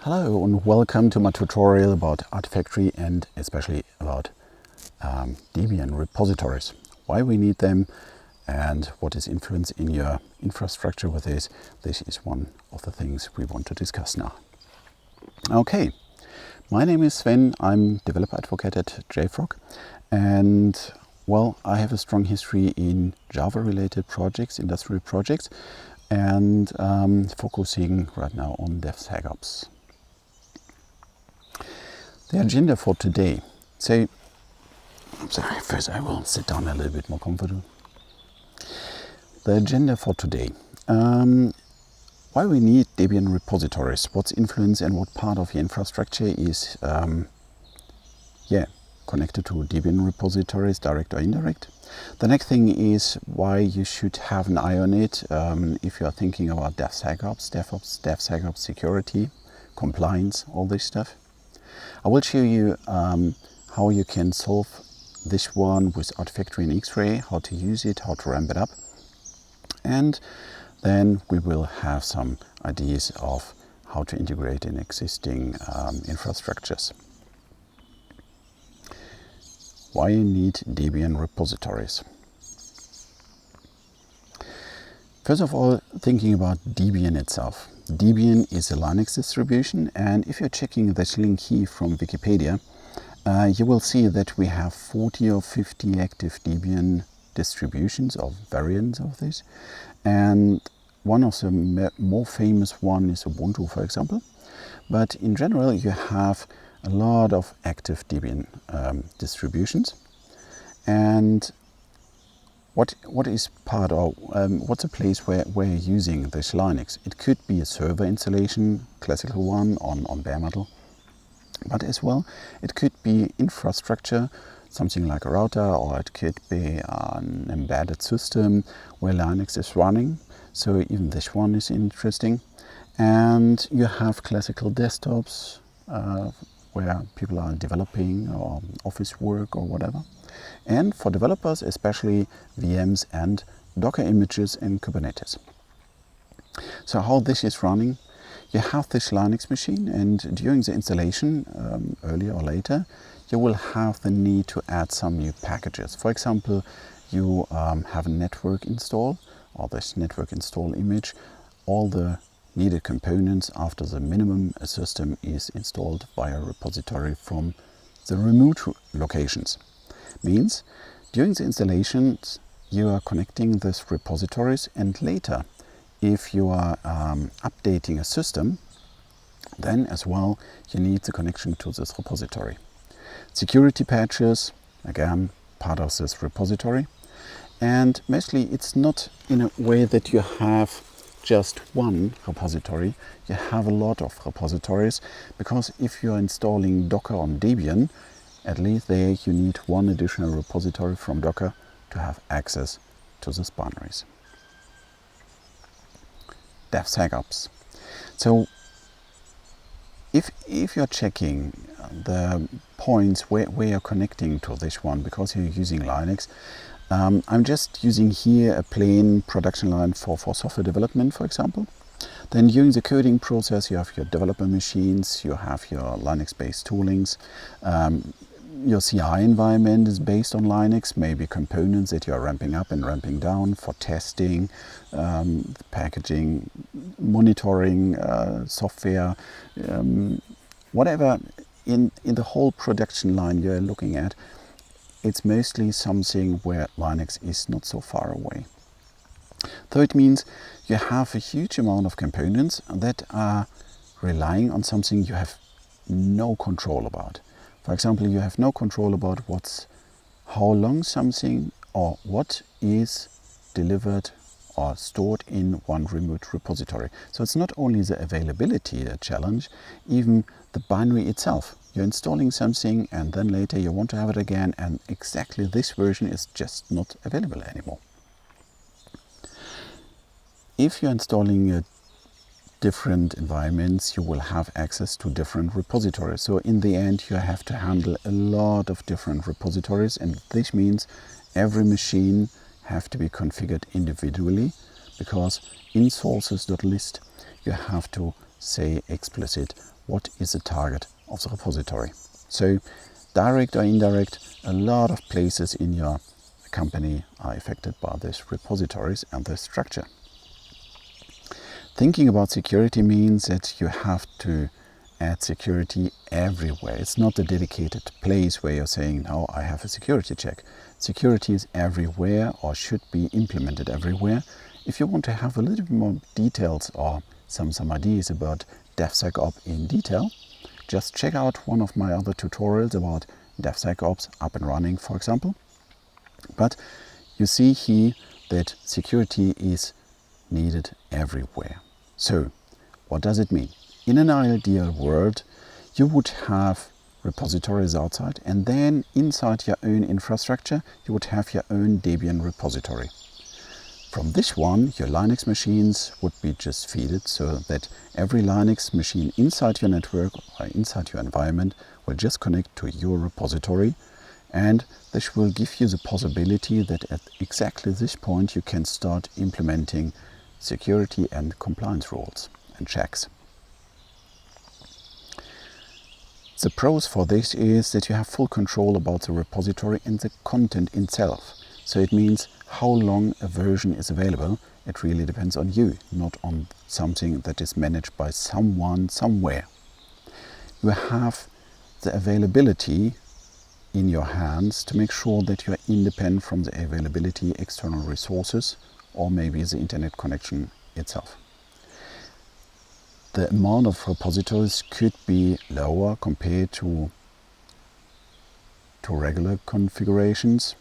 Hello and welcome to my tutorial about Artifactory and especially about Debian repositories. Why we need them and what is influence in your infrastructure with this. This is one of the things we want to discuss now. Okay, my name is Sven. I'm developer advocate at JFrog, and well, I have a strong history in Java related projects, industrial projects, and focusing right now on DevSecOps. The agenda for today. First I will sit down a little bit more comfortable. The agenda for today. Why we need Debian repositories, what's influence and what part of the infrastructure is connected to Debian repositories, direct or indirect. The next thing is why you should have an eye on it if you are thinking about DevSecOps, DevSecOps security, compliance, all this stuff. I will show you how you can solve this one with Artifactory and X-Ray, how to use it, how to ramp it up. And then we will have some ideas of how to integrate in existing infrastructures. Why you need Debian repositories? First of all, thinking about Debian itself. Debian is a Linux distribution, and if you're checking this link here from Wikipedia, you will see that we have 40 or 50 active Debian distributions or variants of this. And one of the more famous one is Ubuntu, for example. But in general, you have a lot of active Debian distributions. And what is part of, what's a place where you're using this Linux? It could be a server installation, classical one on bare metal, but as well it could be infrastructure, something like a router, or it could be an embedded system where Linux is running. So even this one is interesting. And you have classical desktops where people are developing or office work or whatever. And for developers, especially VMs and Docker images in Kubernetes. So how this is running, you have this Linux machine, and during the installation, earlier or later, you will have the need to add some new packages. For example, you have a network install, or this network install image, all the needed components after the minimum system is installed via repository from the remote locations. Means during the installations you are connecting these repositories, and later if you are updating a system, then as well you need the connection to this repository. Security patches, again part of this repository, and mostly it's not in a way that you have just one repository, you have a lot of repositories, because if you're installing Docker on Debian, at least there you need one additional repository from Docker to have access to these binaries. DevSecOps. So if you're checking the points where you're connecting to this one, because you're using Linux, I'm just using here a plain production line for software development, for example. Then during the coding process, you have your developer machines, you have your Linux-based toolings. Your CI environment is based on Linux, maybe components that you are ramping up and ramping down for testing, packaging, monitoring, software, whatever in the whole production line you're looking at. It's mostly something where Linux is not so far away. So it means you have a huge amount of components that are relying on something you have no control about. For example, you have no control about how long something or what is delivered or stored in one remote repository. So it's not only the availability a challenge, even the binary itself. You're installing something and then later you want to have it again, and exactly this version is just not available anymore. If you're installing different environments, you will have access to different repositories. So in the end, you have to handle a lot of different repositories, and this means every machine have to be configured individually, because in sources.list you have to say explicit what is the target of the repository. So direct or indirect, a lot of places in your company are affected by these repositories and their structure. Thinking about security means that you have to add security everywhere. It's not a dedicated place where you're saying, now I have a security check. Security is everywhere or should be implemented everywhere. If you want to have a little bit more details or some ideas about DevSecOps in detail, just check out one of my other tutorials about DevSecOps up and running, for example. But you see here that security is needed everywhere. So what does it mean? In an ideal world, you would have repositories outside, and then inside your own infrastructure, you would have your own Debian repository. From this one, your Linux machines would be just fed so that every Linux machine inside your network or inside your environment will just connect to your repository, and this will give you the possibility that at exactly this point you can start implementing security and compliance rules and checks. The pros for this is that you have full control about the repository and the content itself. So it means how long a version is available. It really depends on you, not on something that is managed by someone somewhere. You have the availability in your hands to make sure that you are independent from the availability external resources or maybe the internet connection itself. The amount of repositories could be lower compared to regular configurations,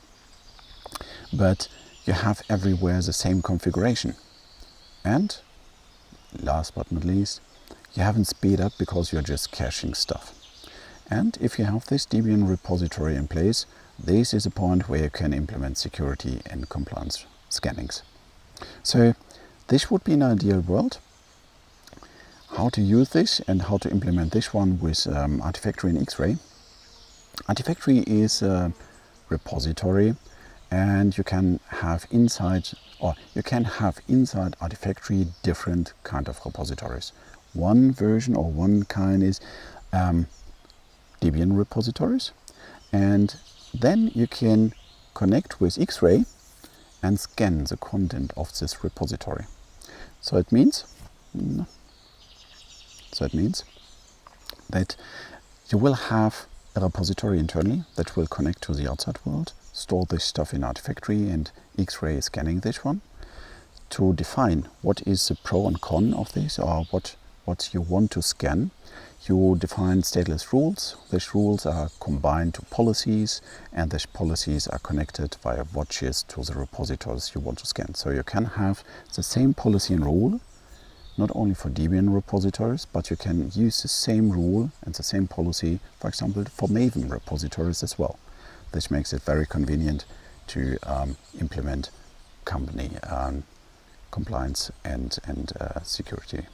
but you have everywhere the same configuration. And last but not least, you haven't sped up because you're just caching stuff. And if you have this Debian repository in place, this is a point where you can implement security and compliance scannings. So this would be an ideal world. How to use this and how to implement this one with Artifactory and X-Ray. Artifactory is a repository, and you can have inside Artifactory different kind of repositories. One version or one kind is Debian repositories, and then you can connect with X-Ray and scan the content of this repository. So it means that you will have a repository internally that will connect to the outside world, store this stuff in Artifactory, and X-Ray is scanning this one to define what is the pro and con of this, or what you want to scan. You define stateless rules. These rules are combined to policies, and these policies are connected via watches to the repositories you want to scan. So you can have the same policy and rule not only for Debian repositories, but you can use the same rule and the same policy, for example, for Maven repositories as well. This makes it very convenient to implement company compliance and security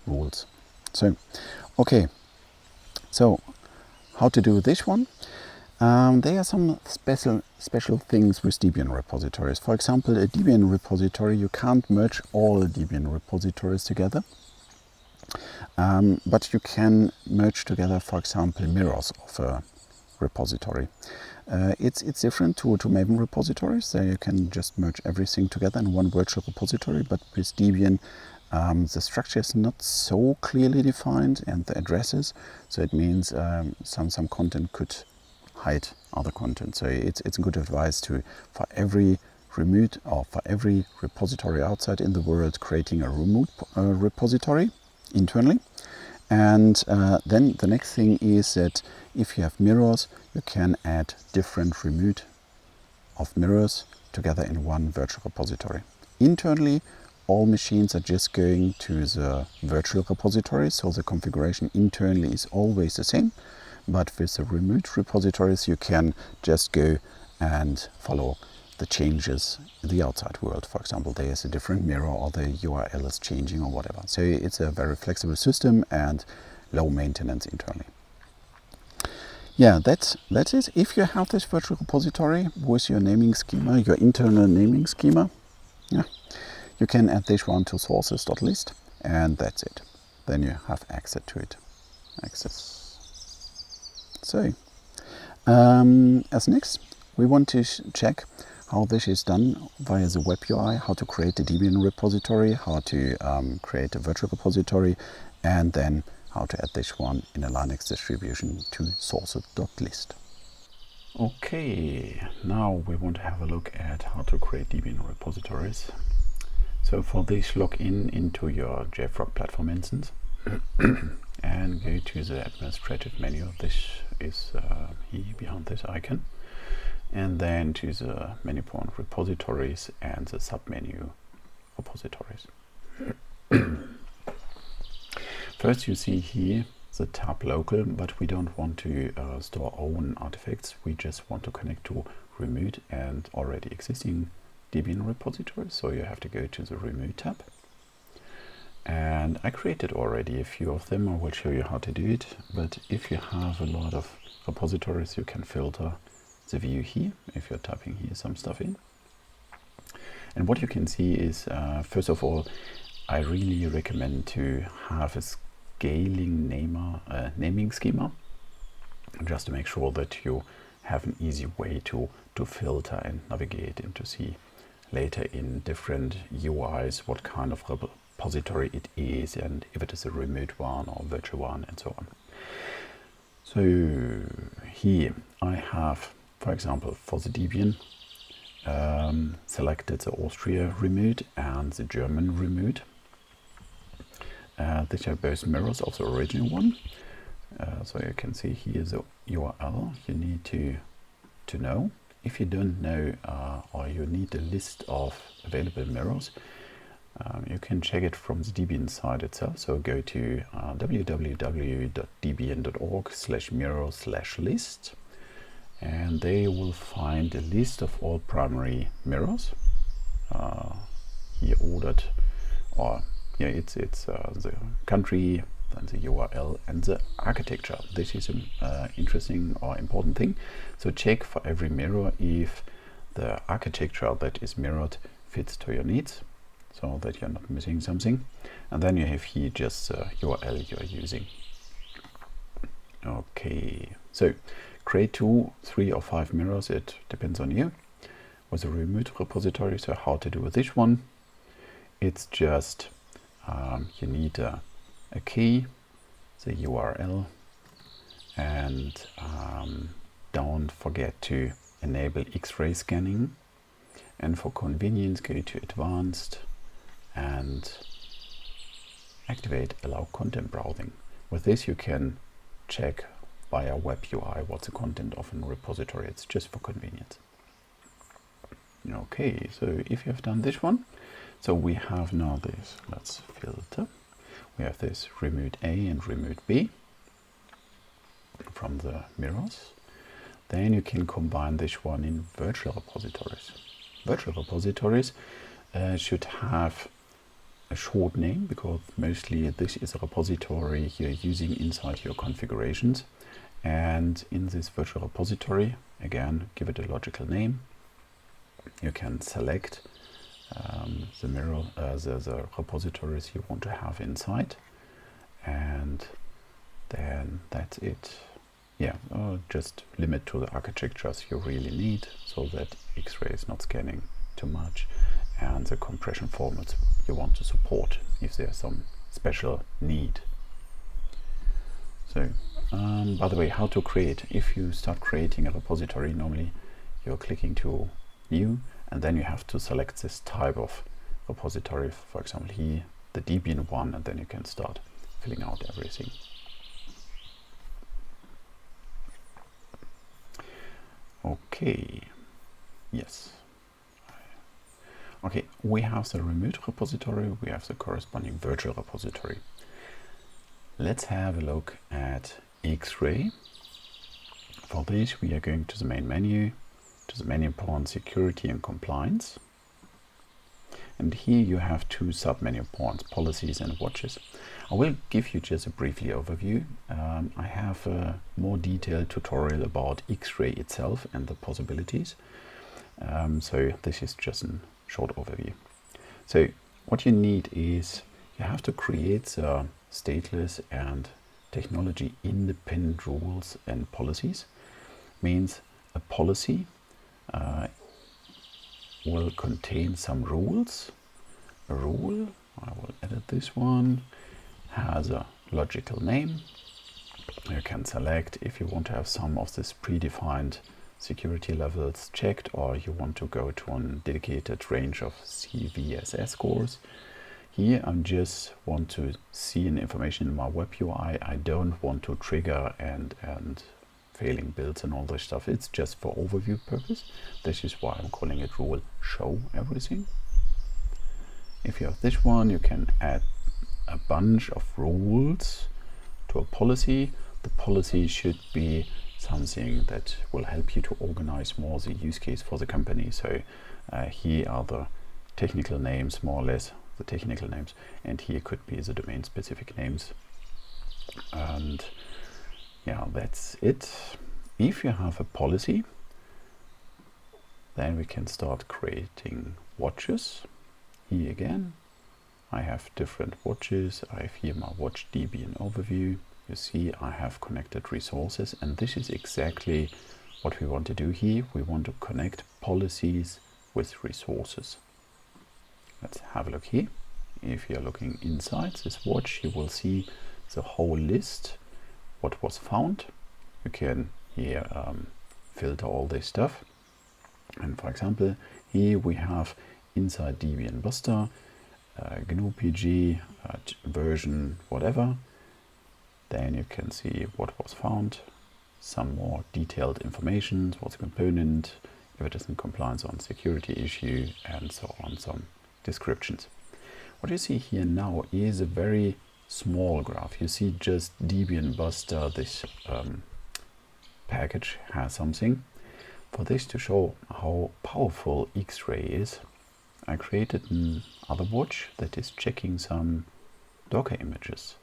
rules. So, okay, so how to do this one? There are some special things with Debian repositories. For example, a Debian repository, you can't merge all Debian repositories together, but you can merge together, for example, mirrors of a repository. It's different to Maven repositories. There you can just merge everything together in one virtual repository, but with Debian the structure is not so clearly defined, and the addresses, so it means some content could hide other content. So it's a good advice for every remote or for every repository outside in the world, creating a remote repository internally. And then the next thing is that if you have mirrors, you can add different remote of mirrors together in one virtual repository. Internally, all machines are just going to the virtual repository, so the configuration internally is always the same. But with the remote repositories, you can just go and follow the changes in the outside world. For example, there is a different mirror, or the URL is changing, or whatever. So it's a very flexible system and low maintenance internally. Yeah, that's it. If you have this virtual repository with your naming schema, your internal naming schema, yeah, you can add this one to sources.list, and that's it. Then you have access to it. access. So, as next, we want to check how this is done via the web UI, how to create a Debian repository, how to create a virtual repository, and then how to add this one in a Linux distribution to sources.list. Okay, now we want to have a look at how to create Debian repositories. So for this, log into your JFrog platform instance and go to the administrative menu. This is here behind this icon. And then to the menu point repositories and the submenu repositories. First you see here the tab local, but we don't want to store own artifacts. We just want to connect to remote and already existing Debian repositories. So you have to go to the remote tab. And I created already a few of them. I will show you how to do it. But if you have a lot of repositories, you can filter the view here if you're typing here some stuff in. And what you can see is, first of all, I really recommend to have a scaling naming schema, just to make sure that you have an easy way to filter and navigate and to see later in different UIs what kind of repository it is and if it is a remote one or virtual one and so on. So here I have, for example, for the Debian, selected the Austria remote and the German remote. These are both mirrors of the original one. So you can see here the URL you need to know. If you don't know or you need a list of available mirrors, you can check it from the Debian site itself. So go to www.dbn.org/mirror/list. And there you will find a list of all primary mirrors here ordered, or yeah, it's the country, then the URL and the architecture. This is an interesting or important thing. So check for every mirror if the architecture that is mirrored fits to your needs, so that you're not missing something. And then you have here just the URL you're using. Okay, so create 2, 3 or 5 mirrors, it depends on you, with a remote repository. So how to do with this one? It's just you need a key, the URL, and don't forget to enable X-ray scanning. And for convenience, go to Advanced and activate Allow Content Browsing. With this you can check via web UI what's the content of a repository. It's just for convenience. Okay, so if you have done this one, so we have now this, let's filter. We have this remote A and remote B from the mirrors. Then you can combine this one in virtual repositories. Virtual repositories should have a short name, because mostly this is a repository you're using inside your configurations. And in this virtual repository, again, give it a logical name. You can select the repositories you want to have inside, and then that's it. Yeah, just limit to the architectures you really need, so that X-ray is not scanning too much, and the compression formats you want to support if there's some special need. So, by the way, how to create. If you start creating a repository, normally you're clicking to New, and then you have to select this type of repository, for example here, the Debian one, and then you can start filling out everything. Okay, yes. Okay, we have the remote repository, we have the corresponding virtual repository. Let's have a look at X-ray. For this, we are going to the main menu, to the menu point Security and Compliance. And here you have 2 sub-menu points, Policies and Watches. I will give you just a briefly overview. I have a more detailed tutorial about X-ray itself and the possibilities. So this is just a short overview. So what you need is, you have to create the stateless and technology independent rules and policies. Means a policy will contain some rules. A rule, I will edit this one, has a logical name. You can select if you want to have some of this predefined security levels checked, or you want to go to a dedicated range of CVSS scores. Here I just want to see an information in my web UI. I don't want to trigger and failing builds and all this stuff. It's just for overview purpose. This is why I'm calling it rule show everything. If you have this one, you can add a bunch of rules to a policy. The policy should be something that will help you to organize more the use case for the company. So here are the technical names, more or less the technical names, and here could be the domain specific names. And yeah, that's it. If you have a policy, then we can start creating watches. Here again, I have different watches. I have here my watch Dbin overview. You see I have connected resources, and this is exactly what we want to do here. We want to connect policies with resources. Let's have a look here. If you're looking inside this watch, you will see the whole list, what was found. You can here filter all this stuff. And for example, here we have inside Debian Buster, GNU-PG, version whatever. Then you can see what was found, some more detailed information, what's a component, if it is in compliance on security issue, and so on, some descriptions. What you see here now is a very small graph. You see just Debian Buster, this package has something. For this to show how powerful X-Ray is, I created another watch that is checking some Docker images.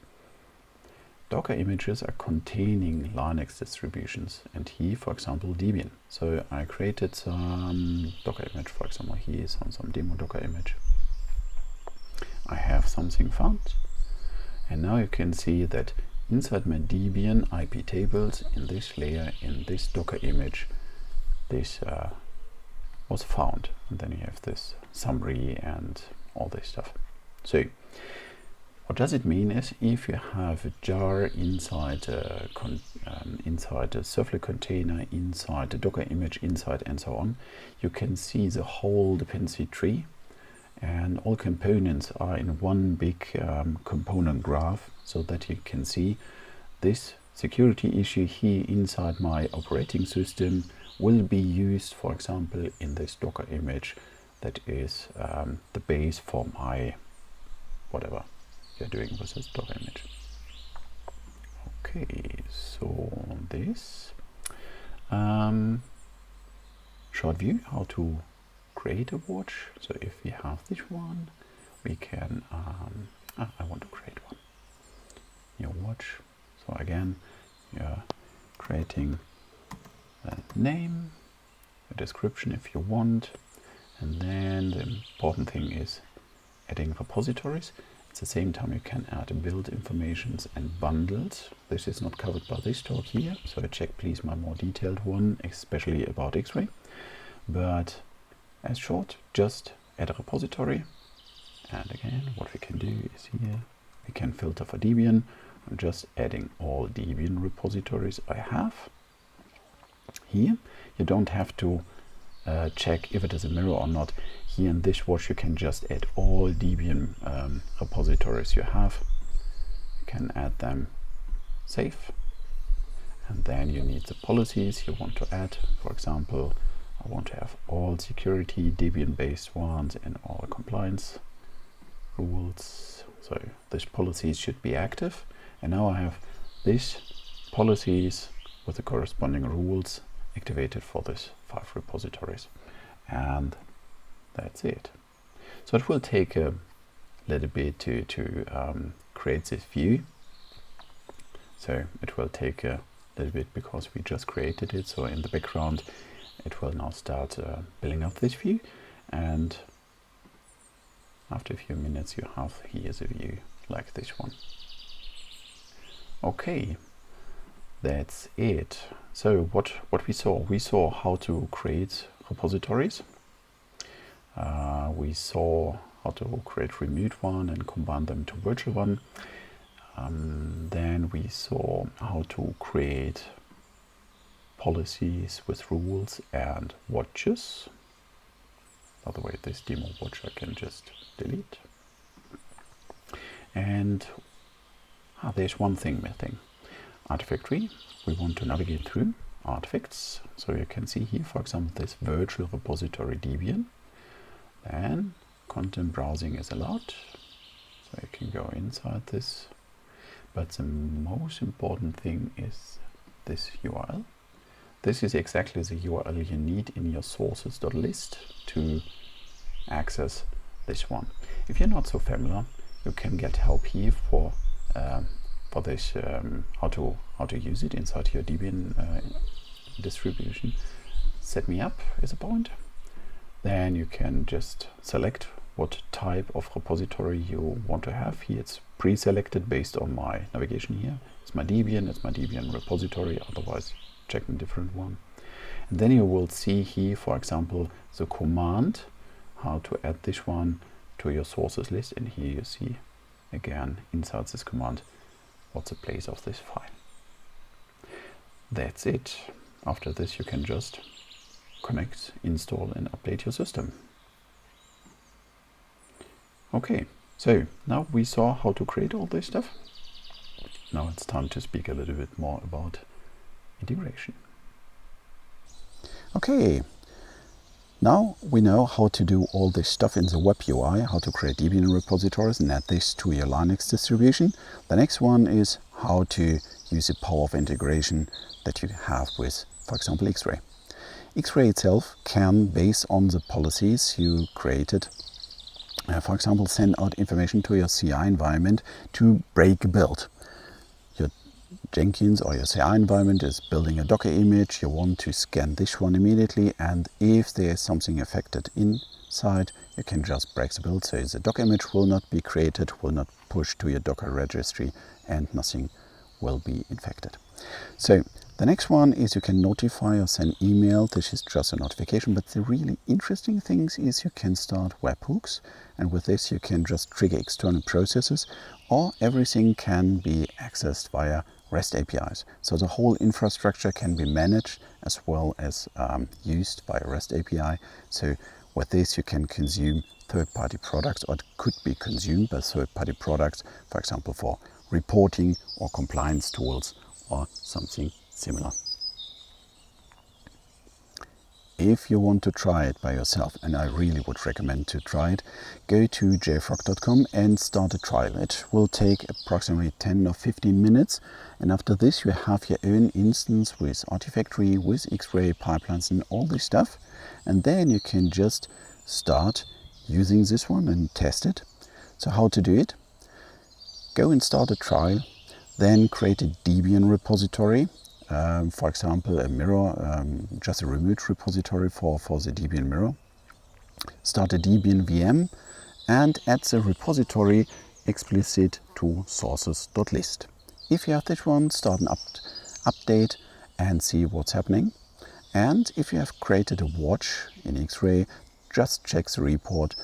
Docker images are containing Linux distributions, and here, for example, Debian. So I created some Docker image, for example, here some demo Docker image. I have something found, and now you can see that inside my Debian IP tables, in this layer, in this Docker image, this was found, and then you have this summary and all this stuff. So what does it mean is, if you have a jar inside a servlet container, inside a Docker image, inside and so on, you can see the whole dependency tree, and all components are in one big component graph, so that you can see this security issue here inside my operating system will be used, for example, in this Docker image that is the base for my whatever you're doing with this Docker image. Okay, so this short view how to create a watch. So if we have this one, we can I want to create one new watch. So again, you're creating a name, a description if you want, and then the important thing is adding repositories. At the same time, you can add build informations and bundles. This is not covered by this talk here, so check please my more detailed one, especially about X-Ray. But as short, just add a repository. And again, what we can do is here, we can filter for Debian. I'm just adding all Debian repositories I have. Here, you don't have to check if it is a mirror or not. Here in this watch, you can just add all Debian repositories you have. You can add them, save, and then you need the policies you want to add. For example, I want to have all security Debian-based ones and all compliance rules. So these policies should be active, and now I have these policies with the corresponding rules activated for this 5 repositories, and that's it. So it will take a little bit to create this view. So it will take a little bit because we just created it. So in the background, it will now start building up this view, and after a few minutes, you have here the view like this one. Okay, that's it. So what we saw how to create repositories. We saw how to create remote one and combine them to virtual one. Then we saw how to create policies with rules and watches. By the way, this demo watch I can just delete. And there's one thing missing. Artifactory. We want to navigate through artifacts. So you can see here, for example, this virtual repository Debian. Then content browsing is allowed. So you can go inside this. But the most important thing is this URL. This is exactly the URL you need in your sources.list to access this one. If you're not so familiar, you can get help here for this, how to use it inside your Debian distribution. Set me up is a point. Then you can just select what type of repository you want to have. Here it's pre-selected based on my navigation here. It's my Debian repository, otherwise check a different one. And then you will see here, for example, the command, how to add this one to your sources list. And here you see again inside this command what's the place of this file. That's it. After this you can just connect, install and update your system. Okay, so now we saw how to create all this stuff. Now it's time to speak a little bit more about integration. Okay, now we know how to do all this stuff in the web UI, how to create Debian repositories and add this to your Linux distribution. The next one is how to use the power of integration that you have with, for example, X-Ray. X-Ray itself can, based on the policies you created, for example, send out information to your CI environment to break a build. Your Jenkins or your CI environment is building a Docker image, you want to scan this one immediately, and if there is something affected inside, you can just break the build, so the Docker image will not be created, will not push to your Docker registry, and nothing will be infected. So the next one is you can notify or send email. This is just a notification, but the really interesting things is you can start webhooks, and with this you can just trigger external processes, or everything can be accessed via REST APIs. So the whole infrastructure can be managed as well as used by a REST API. So with this you can consume third-party products, or it could be consumed by third-party products, for example for reporting or compliance tools or something similar. If you want to try it by yourself, and I really would recommend to try it, go to jfrog.com and start a trial. It will take approximately 10 or 15 minutes, and after this you have your own instance with Artifactory, with X-Ray pipelines and all this stuff, and then you can just start using this one and test it. So how to do it? Go and start a trial, then create a Debian repository. For example, a mirror, just a remote repository for the Debian mirror. Start a Debian VM and add the repository explicit to sources.list. If you have this one, start an update and see what's happening. And if you have created a watch in X-Ray, just check the report,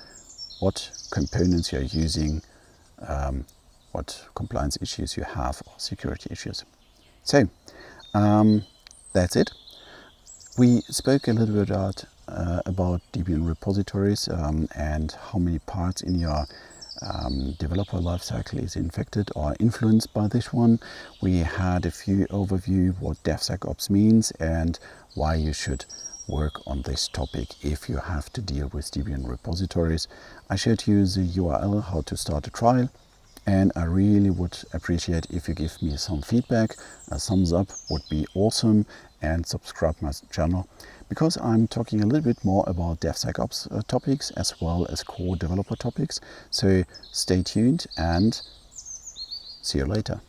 what components you're using, what compliance issues you have or security issues. So that's it. We spoke a little bit about Debian repositories and how many parts in your developer lifecycle is infected or influenced by this one. We had a few overview what DevSecOps means and why you should work on this topic if you have to deal with Debian repositories. I showed you the URL how to start a trial. And I really would appreciate if you give me some feedback. A thumbs up would be awesome, and subscribe my channel, because I'm talking a little bit more about DevSecOps topics as well as core developer topics. So stay tuned and see you later.